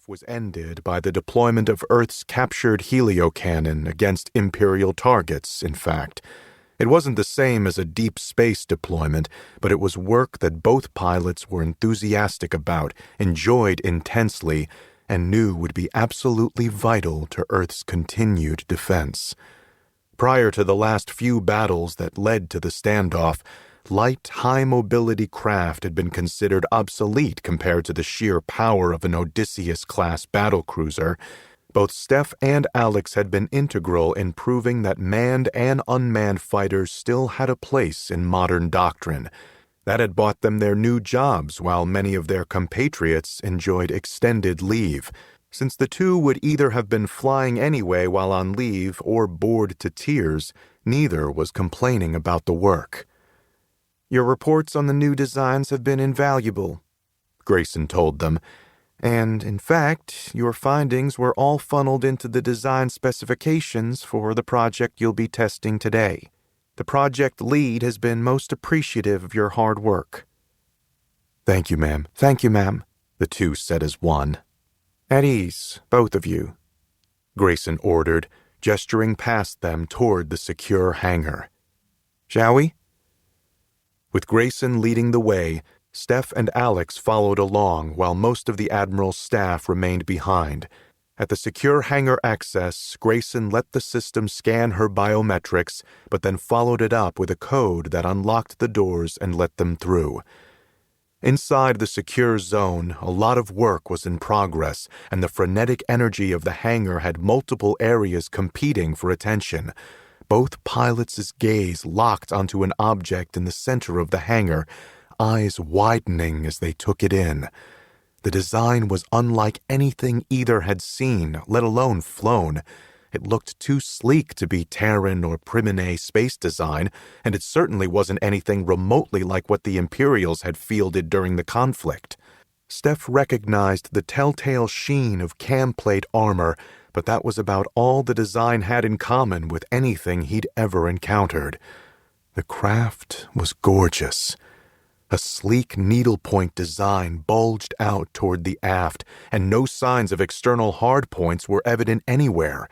standoff was ended by the deployment of Earth's captured heliocannon against Imperial targets, in fact. It wasn't the same as a deep space deployment, but it was work that both pilots were enthusiastic about, enjoyed intensely, and knew would be absolutely vital to Earth's continued defense. Prior to the last few battles that led to the standoff, light, high-mobility craft had been considered obsolete compared to the sheer power of an Odysseus-class battlecruiser. Both Steph and Alex had been integral in proving that manned and unmanned fighters still had a place in modern doctrine. That had bought them their new jobs, while many of their compatriots enjoyed extended leave, since the two would either have been flying anyway while on leave or bored to tears. Neither was complaining about the work. "Your reports on the new designs have been invaluable," Grayson told them. "And, in fact, your findings were all funneled into the design specifications for the project you'll be testing today. The project lead has been most appreciative of your hard work." "Thank you, ma'am. Thank you, ma'am," the two said as one. "At ease, both of you," Grayson ordered, gesturing past them toward the secure hangar. "Shall we?" With Grayson leading the way, Steph and Alex followed along while most of the Admiral's staff remained behind. At the secure hangar access, Grayson let the system scan her biometrics, but then followed it up with a code that unlocked the doors and let them through. Inside the secure zone, a lot of work was in progress, and the frenetic energy of the hangar had multiple areas competing for attention. Both pilots' gaze locked onto an object in the center of the hangar, eyes widening as they took it in. The design was unlike anything either had seen, let alone flown. It looked too sleek to be Terran or Primine space design, and it certainly wasn't anything remotely like what the Imperials had fielded during the conflict. Steph recognized the telltale sheen of cam-plate armor, but that was about all the design had in common with anything he'd ever encountered. The craft was gorgeous. A sleek needlepoint design bulged out toward the aft, and no signs of external hardpoints were evident anywhere.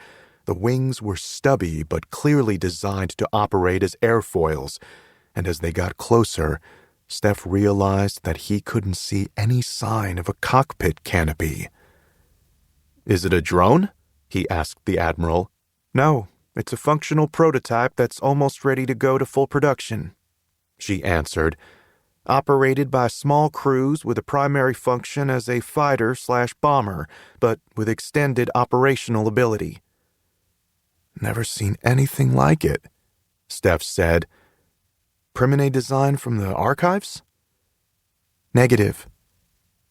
The wings were stubby but clearly designed to operate as airfoils, and as they got closer, Steph realized that he couldn't see any sign of a cockpit canopy. "Is it a drone?" he asked the Admiral. "No, it's a functional prototype that's almost ready to go to full production," she answered. "Operated by small crews with a primary function as a fighter/bomber, but with extended operational ability." "Never seen anything like it," Steph said. "Primine design from the archives?" "Negative."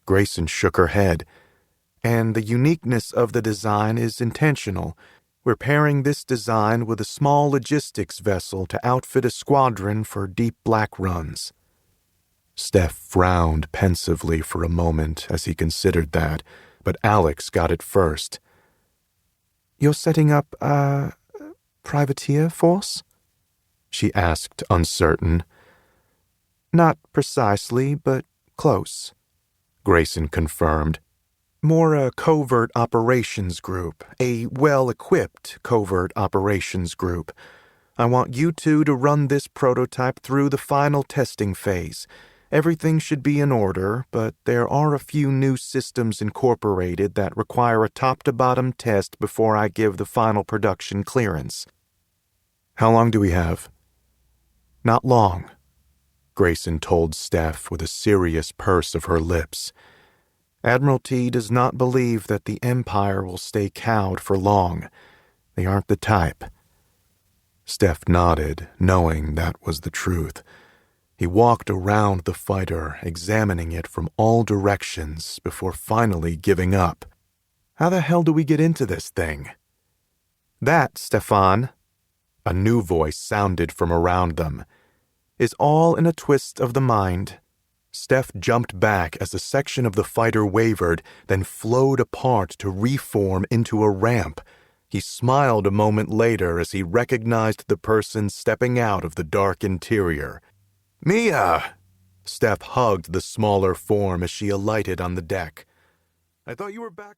Grayson shook her head. "And the uniqueness of the design is intentional. We're pairing this design with a small logistics vessel to outfit a squadron for deep black runs." Steph frowned pensively for a moment as he considered that, but Alex got it first. "You're setting up a privateer force?" she asked, uncertain. "Not precisely, but close," Grayson confirmed. "More a covert operations group, a well-equipped covert operations group. I want you two to run this prototype through the final testing phase. Everything should be in order, but there are a few new systems incorporated that require a top-to-bottom test before I give the final production clearance." "How long do we have?" "Not long," Grayson told Steph with a serious purse of her lips. "Admiralty does not believe that the Empire will stay cowed for long. They aren't the type." Steph nodded, knowing that was the truth. He walked around the fighter, examining it from all directions before finally giving up. "How the hell do we get into this thing?" "That, Stefan," a new voice sounded from around them, "is all in a twist of the mind." Steph jumped back as a section of the fighter wavered, then flowed apart to reform into a ramp. He smiled a moment later as he recognized the person stepping out of the dark interior. "Mia!" Steph hugged the smaller form as she alighted on the deck. "I thought you were back..."